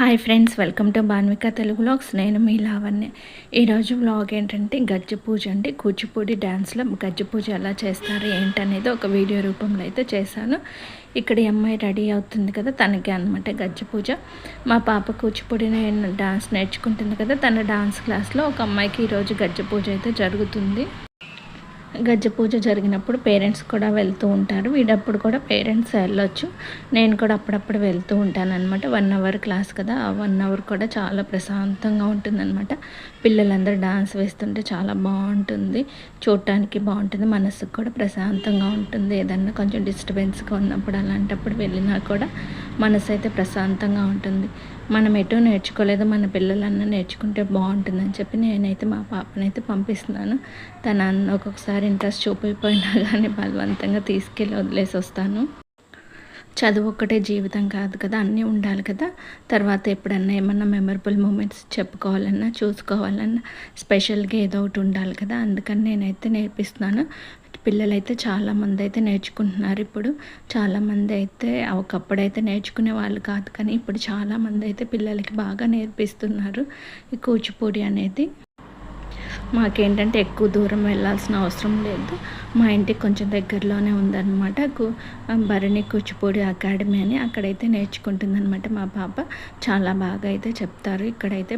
Hi friends, welcome to Banvika Telugu vlogs. నేను మీ లావణ్య. ఈరోజు వ్లాగ్ ఏంటంటే గజ్జె పూజ అండి. కూచిపూడి డ్యాన్స్లో గజ్జె పూజ ఎలా చేస్తారు ఏంటనేది ఒక వీడియో రూపంలో అయితే చేశాను. ఇక్కడ ఈ అమ్మాయి రెడీ అవుతుంది కదా, తనకి అనమాట గజ్జె పూజ. మా పాప కూచిపూడి డాన్స్ నేర్చుకుంటుంది కదా, తన డాన్స్ క్లాస్లో ఒక అమ్మాయికి ఈరోజు గజ్జె పూజ అయితే జరుగుతుంది. గజ్జె పూజ జరిగినప్పుడు పేరెంట్స్ కూడా వెళ్తూ ఉంటారు. వీడప్పుడు కూడా పేరెంట్స్ వెళ్ళొచ్చు. నేను కూడా అప్పుడప్పుడు వెళ్తూ ఉంటాను అనమాట. 1 అవర్ క్లాస్ కదా, ఆ 1 అవర్ కూడా చాలా ప్రశాంతంగా ఉంటుందన్నమాట. పిల్లలందరూ డాన్స్ వేస్తుంటే చాలా బాగుంటుంది, చూడటానికి బాగుంటుంది, మనసుకు కూడా ప్రశాంతంగా ఉంటుంది. ఏదన్నా కొంచెం డిస్టర్బెన్స్గా ఉన్నప్పుడు అలాంటప్పుడు వెళ్ళినా కూడా మనసు అయితే ప్రశాంతంగా ఉంటుంది. మనం ఎటూ నేర్చుకోలేదు, మన పిల్లలన్నా నేర్చుకుంటే బాగుంటుందని చెప్పి నేనైతే మా పాపనైతే పంపిస్తున్నాను. తన ఒక్కొక్కసారి ఇంట్రెస్ట్ చూపిపోయినా కానీ బలవంతంగా తీసుకెళ్ళి వదిలేసి వస్తాను. చదువు ఒక్కటే జీవితం కాదు కదా, అన్నీ ఉండాలి కదా. తర్వాత ఎప్పుడన్నా ఏమన్నా మెమరబుల్ మూమెంట్స్ చెప్పుకోవాలన్నా, చూసుకోవాలన్నా స్పెషల్గా ఏదో ఒకటి ఉండాలి కదా. అందుకని నేనైతే నేర్పిస్తున్నాను. పిల్లలైతే చాలామంది అయితే నేర్చుకుంటున్నారు. ఇప్పుడు చాలామంది అయితే ఒకప్పుడైతే నేర్చుకునే వాళ్ళు కాదు, కానీ ఇప్పుడు చాలామంది అయితే పిల్లలకి బాగా నేర్పిస్తున్నారు ఈ కూచిపూడి అనేది. మాకేంటంటే ఎక్కువ దూరం వెళ్ళాల్సిన అవసరం లేదు. మా ఇంటికి కొంచెం దగ్గరలోనే ఉందన్నమాట భరణి కూచిపూడి అకాడమీ అని. అక్కడైతే నేర్చుకుంటుందన్నమాట మా పాప. చాలా బాగా అయితే చెప్తారు. ఇక్కడైతే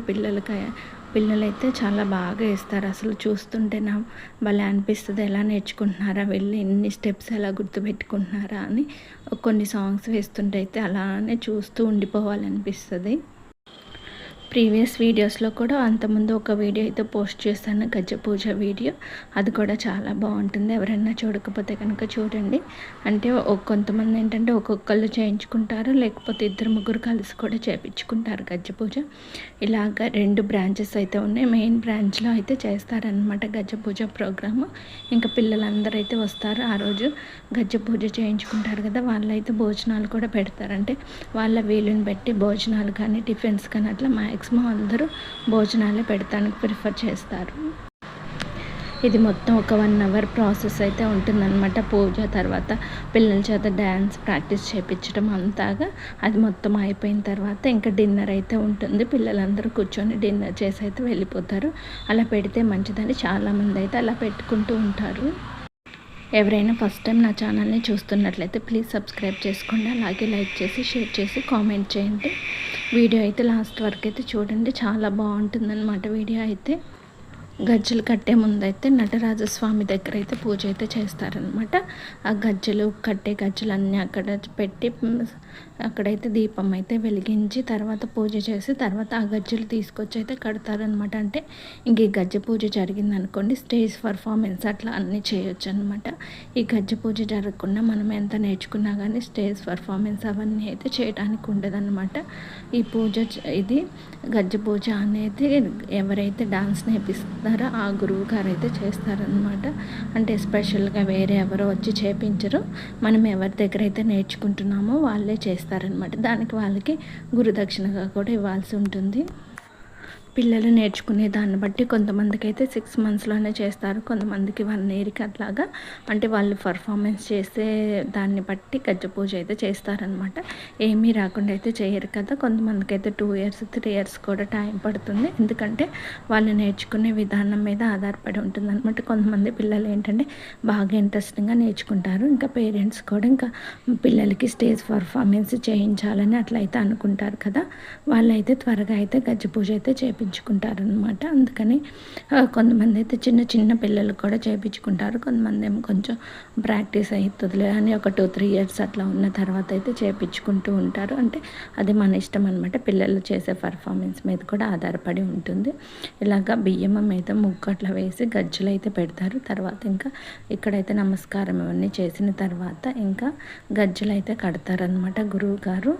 పిల్లలైతే చాలా బాగా వేస్తారు. అసలు చూస్తుంటే నా భలే అనిపిస్తుంది, ఎలా నేర్చుకుంటున్నారా, వెళ్ళి ఇన్ని స్టెప్స్ ఎలా గుర్తుపెట్టుకుంటున్నారా అని. కొన్ని సాంగ్స్ వేస్తుంటే అయితే అలానే చూస్తూ ఉండిపోవాలనిపిస్తుంది. ప్రీవియస్ వీడియోస్లో కూడా అంతకుముందు ఒక వీడియో అయితే పోస్ట్ చేశాను, గజ్జె పూజ వీడియో. అది కూడా చాలా బాగుంటుంది. ఎవరైనా చూడకపోతే కనుక చూడండి. అంటే కొంతమంది ఏంటంటే ఒక్కొక్కళ్ళు చేయించుకుంటారు, లేకపోతే 2-3 కలిసి కూడా చేయించుకుంటారు గజ్జె పూజ. ఇలాగ 2 బ్రాంచెస్ అయితే ఉన్నాయి. మెయిన్ బ్రాంచ్లో అయితే చేస్తారనమాట గజ్జె పూజ ప్రోగ్రాము. ఇంకా పిల్లలందరూ అయితే వస్తారు. ఆ రోజు గజ్జె పూజ చేయించుకుంటారు కదా, వాళ్ళైతే భోజనాలు కూడా పెడతారు. అంటే వాళ్ళ వీలుని బట్టి భోజనాలు కానీ టిఫిన్స్ కానీ అట్లా మ్యాక్సిమం అందరూ భోజనాలే పెడతానికి ప్రిఫర్ చేస్తారు. ఇది మొత్తం ఒక 1 అవర్ ప్రాసెస్ అయితే ఉంటుందన్నమాట. పూజ తర్వాత పిల్లల చేత డ్యాన్స్ ప్రాక్టీస్ చేయించడం అంతాగా అది మొత్తం అయిపోయిన తర్వాత ఇంకా డిన్నర్ అయితే ఉంటుంది. పిల్లలందరూ కూర్చొని డిన్నర్ చేసి అయితే వెళ్ళిపోతారు. అలా పెడితే మంచిదని చాలామంది అయితే అలా పెట్టుకుంటూ ఉంటారు. ఎవరైనా ఫస్ట్ టైం నా ఛానల్ని చూస్తున్నట్లయితే ప్లీజ్ సబ్స్క్రైబ్ చేసుకోండి. అలాగే లైక్ చేసి, షేర్ చేసి, కామెంట్ చేయండి. వీడియో అయితే లాస్ట్ వరకు అయితే చూడండి, చాలా బాగుంటుందన్నమాట వీడియో అయితే. గజ్జలు కట్టే ముందైతే నటరాజస్వామి దగ్గర అయితే పూజ అయితే చేస్తారనమాట. ఆ గజ్జలు కట్టే గజ్జలు అన్నీ అక్కడ పెట్టి అక్కడైతే దీపం అయితే వెలిగించి తర్వాత పూజ చేసి తర్వాత ఆ గజ్జలు తీసుకొచ్చి అయితే కడతారనమాట. అంటే ఇంక ఈ గజ్జె పూజ జరిగిందనుకోండి, స్టేజ్ పర్ఫార్మెన్స్ అట్లా అన్నీ చేయొచ్చు అనమాట. ఈ గజ్జె పూజ జరగకుండా మనం ఎంత నేర్చుకున్నా కానీ స్టేజ్ పర్ఫార్మెన్స్ అవన్నీ అయితే చేయడానికి ఉండదన్నమాట. ఈ పూజ ఇది గజ్జె పూజ అనేది ఎవరైతే డాన్స్ నేర్పిస్తారో ఆ గురువు గారు అయితే చేస్తారనమాట. అంటే స్పెషల్గా వేరే ఎవరో వచ్చి చేపించరు. మనం ఎవరి దగ్గర అయితే నేర్చుకుంటున్నామో వాళ్ళే చేస్తారనమాట. దానికి వాళ్ళకి గురుదక్షిణగా కూడా ఇవ్వాల్సి ఉంటుంది. పిల్లలు నేర్చుకునే దాన్ని బట్టి కొంతమందికి అయితే 6 మంత్స్లోనే చేస్తారు, కొంతమందికి 1 ఇయర్కి అట్లాగా. అంటే వాళ్ళు పర్ఫార్మెన్స్ చేసే దాన్ని బట్టి గజ్జె పూజ అయితే చేస్తారనమాట. ఏమీ రాకుండా అయితే చేయరు కదా. కొంతమందికి అయితే 2 ఇయర్స్ 3 ఇయర్స్ కూడా టైం పడుతుంది. ఎందుకంటే వాళ్ళు నేర్చుకునే విధానం మీద ఆధారపడి ఉంటుంది అనమాట. కొంతమంది పిల్లలు ఏంటంటే బాగా ఇంట్రెస్టింగ్గా నేర్చుకుంటారు. ఇంకా పేరెంట్స్ కూడా ఇంకా పిల్లలకి స్టేజ్ పర్ఫార్మెన్స్ చేయించాలని అట్లయితే అనుకుంటారు కదా, వాళ్ళైతే త్వరగా అయితే గజ్జె పూజ అయితే చేయించుకుంటారనమాట. అందుకని కొంతమంది అయితే చిన్న చిన్న పిల్లలు కూడా చేయించుకుంటారు. కొంతమంది ఏమో కొంచెం ప్రాక్టీస్ అవుతుందిలే అని ఒక 2-3 ఇయర్స్ అట్లా ఉన్న తర్వాత అయితే చేయించుకుంటూ ఉంటారు. అంటే అది మన ఇష్టం అనమాట. పిల్లలు చేసే పర్ఫార్మెన్స్ మీద కూడా ఆధారపడి ఉంటుంది. ఇలాగ బియ్యం మీద ముగ్గు అట్లా వేసి గజ్జలు అయితే పెడతారు. తర్వాత ఇంకా ఇక్కడైతే నమస్కారం ఇవన్నీ చేసిన తర్వాత ఇంకా గజ్జలు అయితే కడతారనమాట గురువు గారు.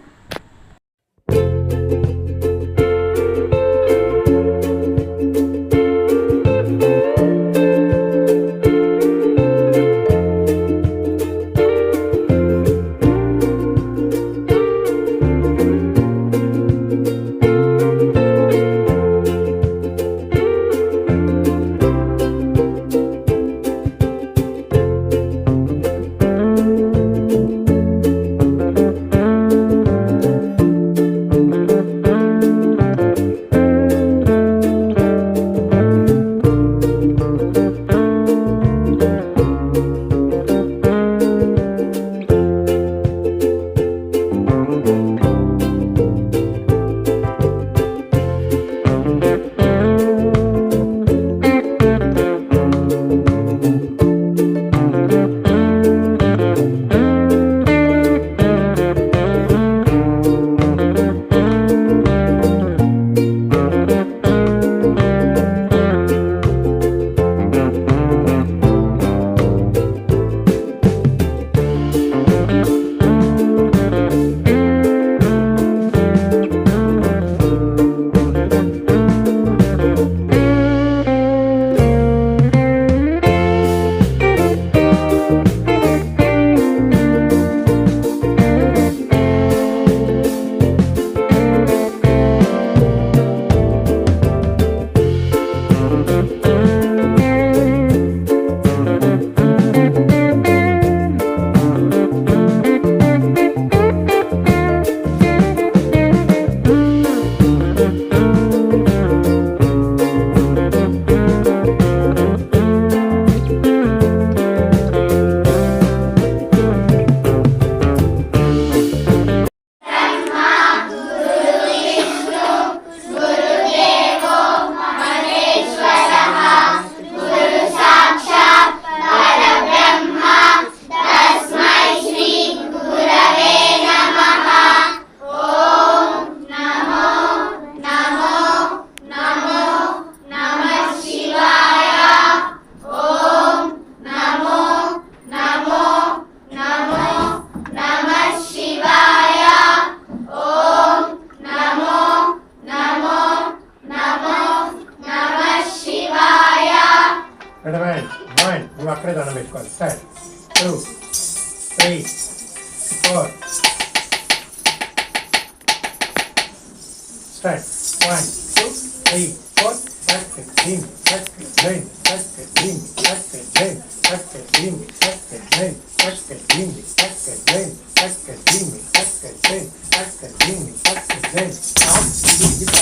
Start. 1, 2, 3, 4. Tac, dim, tac, dim, tac, dim, tac, dim, tac, dim, tac, dim, tac, dim, tac, dim, tac, dim, tac, dim, tac, dim, tac, dim. Tam digi ta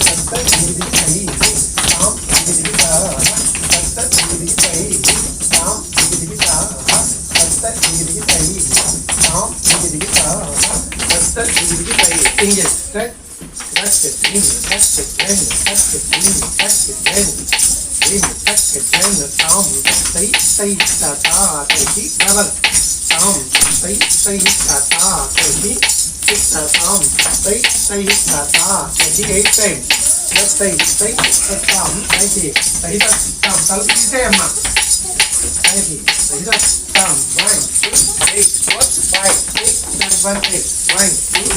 tatta digi tai. Tam digi ta tatta digi tai. Tam digi ta tatta digi tai. Tam digi ta tatta digi tai. English. Right? Touch it, dream it, touch it, dream it, touch it, dream it, touch it, dream it, dream it, touch it, dream it. Tam, say, ta, ta, say, double. Tam, say, ta, ta, say, ta, tam, say, ta, ta, say, 8 times. Let's say, tam, say, tam, tell me, say, amma. Say, tam, 1, 2, 3, 4, 5, 6, 7, 8, 1, 2,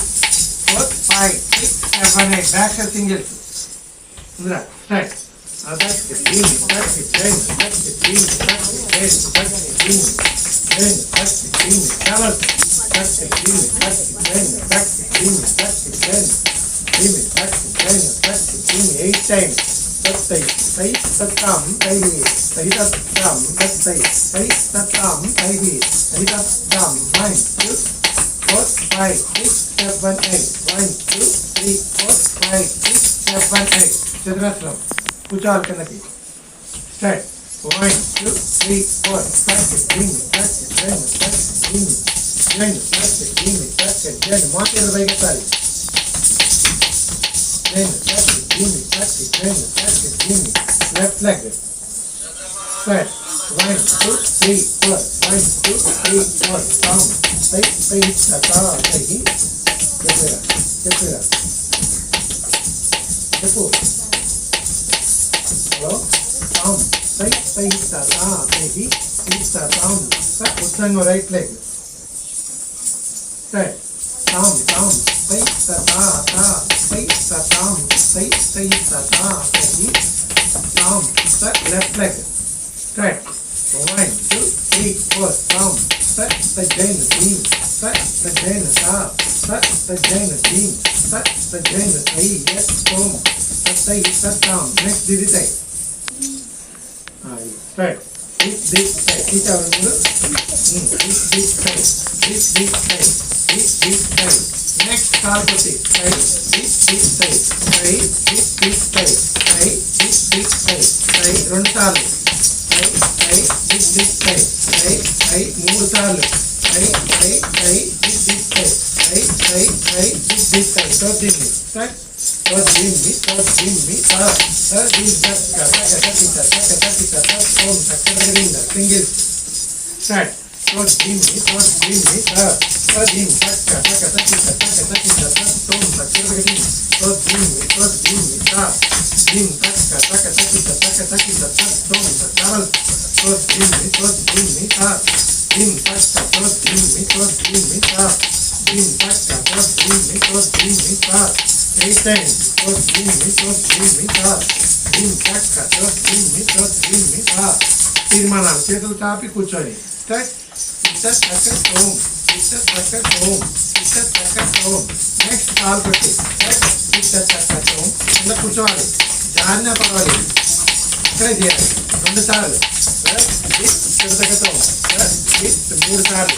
4, 5, 6, 7, 8. Back to singles. Right. That's the dream. That's the dream. That's the dream. That's the dream. That's the dream. That's the dream. Double. That's the dream. That's the dream. That's the dream. That's the dream. Dream. That's the dream. That's the dream. 8 times. That's the say satam idea. Say satam. That's the say satam idea. Say satam. 1, 2, 4, 5, 6, 7, 8. 1, 2, 3, 4, 5, 6, 7, 8. Chaturashram. Kuchal kanaki. Start. 1, 2, 3, 4. Touch it, bring it, touch it, bring it, touch it, bring it, bring it, touch it, bring it, touch it, bring it. Master Vaikatari. Bring it, touch it, bring it, touch it, bring it, touch it, bring it. Left leg. Start. 1, 2, 3, 4. 1, 2, 3, 4. Down. Say, ta, say. Check. Hello? Down. Say, ta, say. Ta, down. Utang right leg. Start. Down. Say, ta, say, ta, down. Say, ta, say. Down. Left leg. Start. 1, 2, 3, 4. Down. Set the Jain team. Set the Jain up. Set the Jain team. Set the Jain three. Yes, boom. Set down. Next digit. Start. This side. Each our middle. This side. Next Parvati. Side. This side. Side. This side. Side. This side. Side. Rontal. This side. Side. More side. Side. This side. This side. So this is. Right? Third give me. Third is that. Single. Start. Third give me. Third in that. తీర్మానాలు చేతులు చాపి కూర్చొని next కాలు పెట్టి కింద కూర్చోవాలి జారిన పర్వాలేదు ఇక్కడే చేయాలి 2 సార్లు 3 సార్లు తదిగినత మూడు సార్లు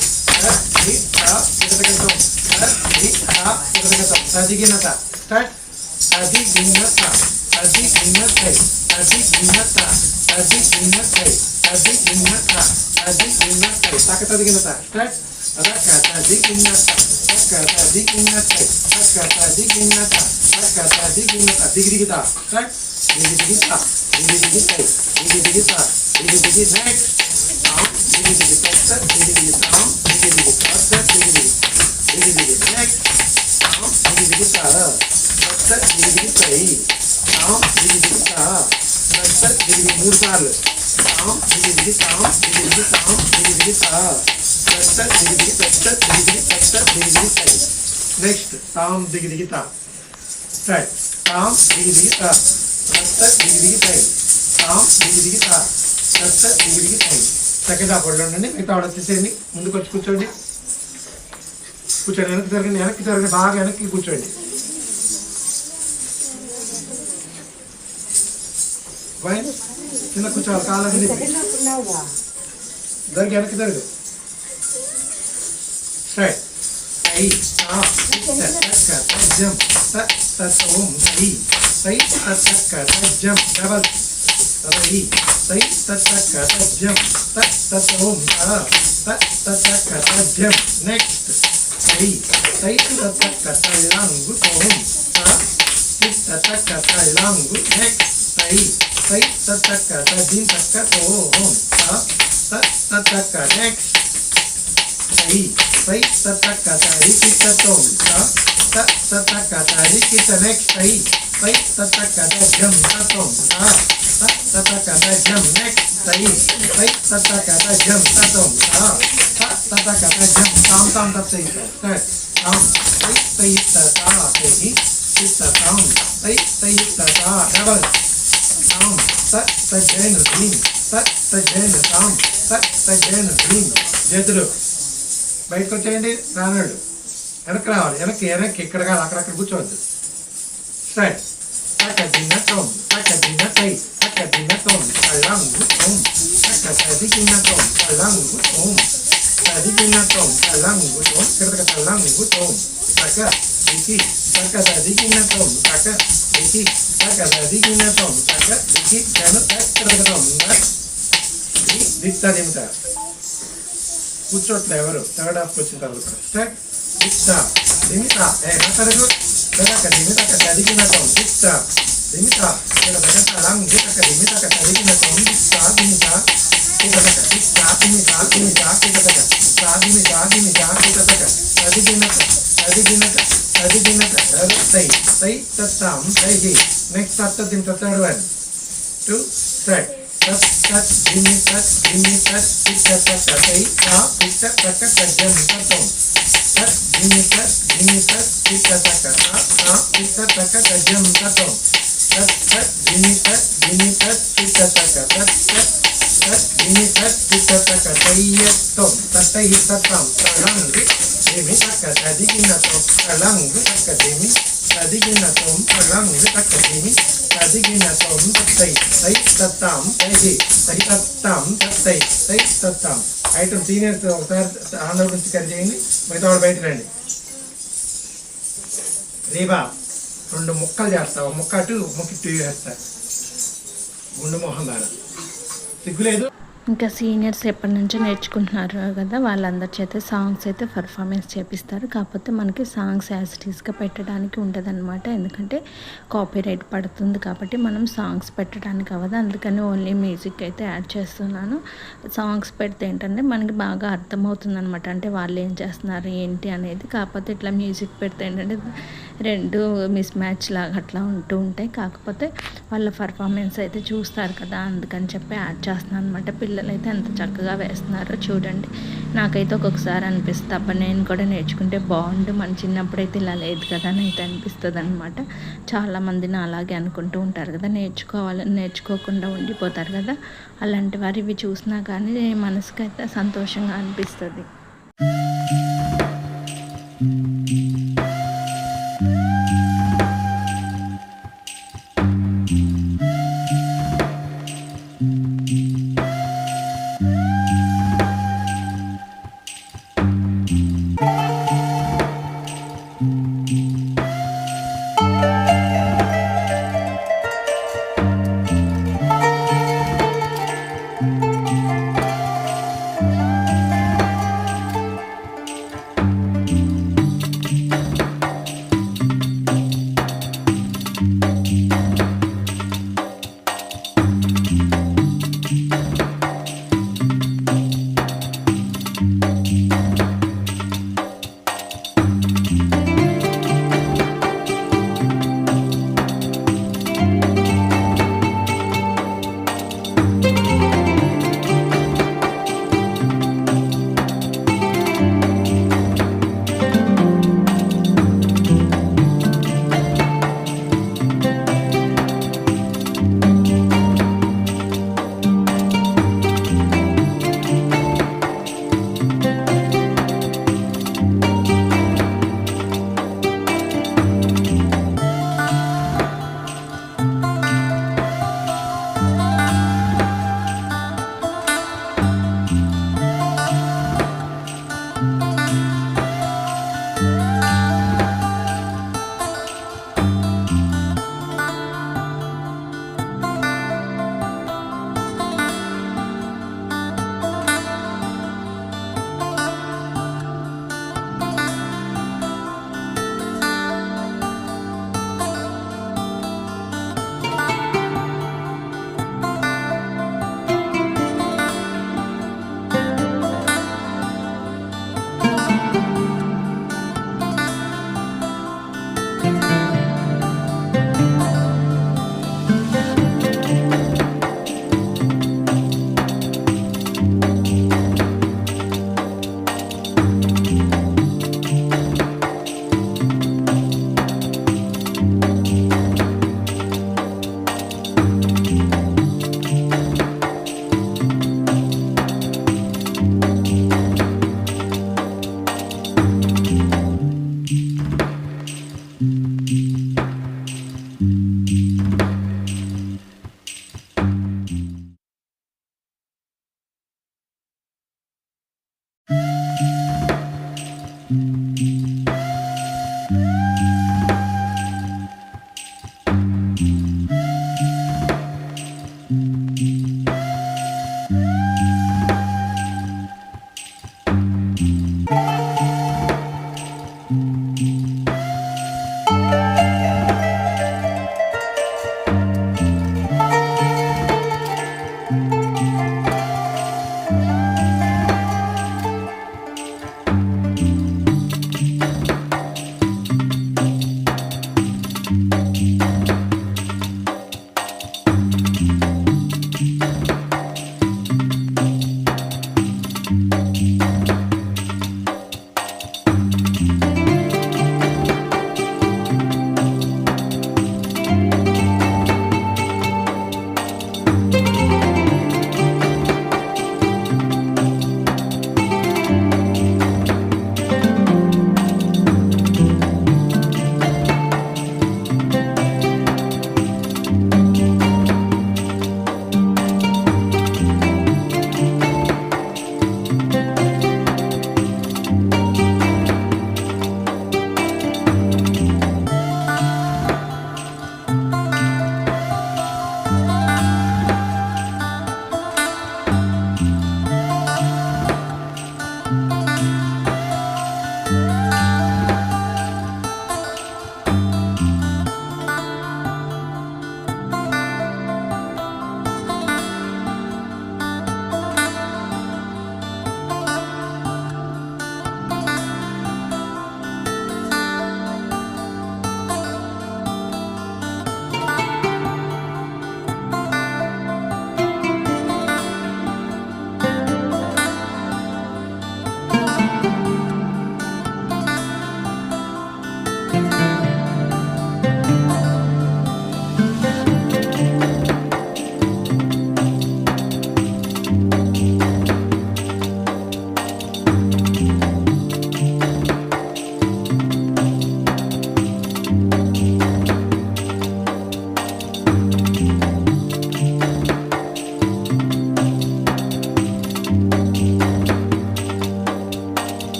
నెక్స్ట్ తాం దిగి దిగితా తాం దిగి దిగితా దిగి దిగితాయి తాం దిగి దిగితా దిగి దిగితాయి సెకండ్ హాఫ్ వాళ్ళు ఉండండి మిగతా వాళ్ళు వచ్చేసేయండి ముందుకు వచ్చి కూర్చోండి వెనక్కి జరగండి బాగా వెనక్కి కూర్చోండి వైన్ కింద కూర్చోవాలి కాళ్ళని జరిగి వెనక్కి జరుగు స్ట్రైట్ ఐ ఆ తక్క తజ్జం తత్ ఓం ఐ సై తక్క తజ్జం డబల్ తదై సై తక్క తజ్జం తత్ ఓం తక్క తజ్జం నెక్స్ట్ ఐ సై తక్క తల్లంగు ఓం తక్క తల్లంగు నెక్స్ట్ ఐ సై తక్క తజ్జిం తక్క ఓం తక్క నెక్స్ట్ ఐ సై తక్క తరికిత తోం తక్క తరికిత నెక్స్ట్ ఐ సై తక్క తజ్జం తోం తక్క తజ్జం నెక్స్ట్ ఐ సై తక్క తజ్జం తోం తక్క తజ్జం తాం తాం తప్పై స్టార్ట్ తాం సై తా తై తాం సై తా డబల్ తాం తజ్జైన గ్రీన్ తజ్జైన తాం తజ్జైన గ్రీన్ చేతులు బయటకు వచ్చేయండి రానాడు వెనక్కి రావాలి వెనక్కి వెనక్కి ఇక్కడ కాదు అక్కడక్కడ కూర్చోవద్దు స్ట్రైట్ తక్క దిన్న తోం తక్క దిన్న తై తక్క దిన్న తోం తల్లంగు ఓం తక్క తదిగిన్న తోం తల్లంగు ఓం తదిగిన్న తోం తల్లంగు ఓం ఇక్కడ తల్లంగు తోం తక్క దికి తక్క తదిగిన్న తోం తక్క దికి తక్క తదిగిన్న తోం తక్క దికి జను తక్క తోం దిక్తా దిగుతా కూర్చోట్లే ఎవరు థర్డ్ హాఫ్కి వచ్చిన తర్వాత స్టార్ట్ దిక్తా దిమితా మాట్లాడదు దగ్గర దిమితాక చదివినటం దిక్తా దిమితా ఇక్కడ దగ్గర లాంగ్ దిక్కక దిమితాక చదివినటం దిక్తా దిమితా ఇక్కడ దిక్తా దిమితా దిమితా ఇక్కడ దిమితా దిమితా ఇక్కడ చదివినక సై సై తత్తాం సై నెక్స్ట్ తత్త దిమిత థర్డ్ వన్ టు స్టార్ట్ తత్ దిమి తత్ పిట్ట తక్క సై తా పిట్ట తక్క తజ్జం తత్వం తత్ దిమి తత్ పిట్ట తక్క తా పిట్ట తక్క తజ్జం తత్వం తత్ దిమి తత్ పిట్ట తక్క తత్ దిమి తత్ పిట్ట తక్క తయ్యత్వం తత్తై తత్తం తళంగు దిమి తక్క తదిగినత్వం తళంగు తక్క దిమి తదిగినత్వం తళంగు తక్క దిమి తదిగినత్వం తత్తై తై తత్తాం తై తై తత్తాం తత్తై తై తత్తాం ఐటమ్ సీనియర్స్ ఒకసారి ఆంధ్ర గురించి కరి చేయండి మిగతా వాళ్ళు బయట రండి రేబా 2 ముక్కలు చేస్తావు ముక్క అటు ముక్క ఇటు వేస్తా గుండు మొహం దాని సిగ్గులేదు ఇంకా సీనియర్స్ ఎప్పటి నుంచో నేర్చుకుంటున్నారు కదా, వాళ్ళందరి చేత సాంగ్స్ అయితే పర్ఫార్మెన్స్ చేపిస్తారు. కాకపోతే మనకి సాంగ్స్ యాజిటీస్గా పెట్టడానికి ఉండదన్నమాట, ఎందుకంటే కాపీరైట్ పడుతుంది కాబట్టి మనం సాంగ్స్ పెట్టడానికి అవ్వదు. అందుకని ఓన్లీ మ్యూజిక్ అయితే యాడ్ చేస్తున్నాను. సాంగ్స్ పెడితే ఏంటంటే మనకి బాగా అర్థమవుతుంది అనమాట, అంటే వాళ్ళు ఏం చేస్తున్నారు ఏంటి అనేది. కాకపోతే ఇట్లా మ్యూజిక్ పెడితే ఏంటంటే రెండు మిస్ మ్యాచ్ లాగా అట్లా ఉంటూ ఉంటాయి. కాకపోతే వాళ్ళ పర్ఫార్మెన్స్ అయితే చూస్తారు కదా, అందుకని చెప్పి యాడ్ చేస్తున్నాను అనమాట. పిల్లలు అయితే ఎంత చక్కగా వేస్తున్నారో చూడండి. నాకైతే ఒక్కొక్కసారి అనిపిస్తుంది, అబ్బా నేను కూడా నేర్చుకుంటే బాగుండు, మన చిన్నప్పుడైతే ఇలా లేదు కదా అని అయితే అనిపిస్తుంది అనమాట. చాలామందిని అలాగే అనుకుంటూ ఉంటారు కదా, నేర్చుకోకుండా ఉండిపోతారు కదా. అలాంటి వారు ఇవి చూసినా కానీ మనసుకైతే సంతోషంగా అనిపిస్తుంది.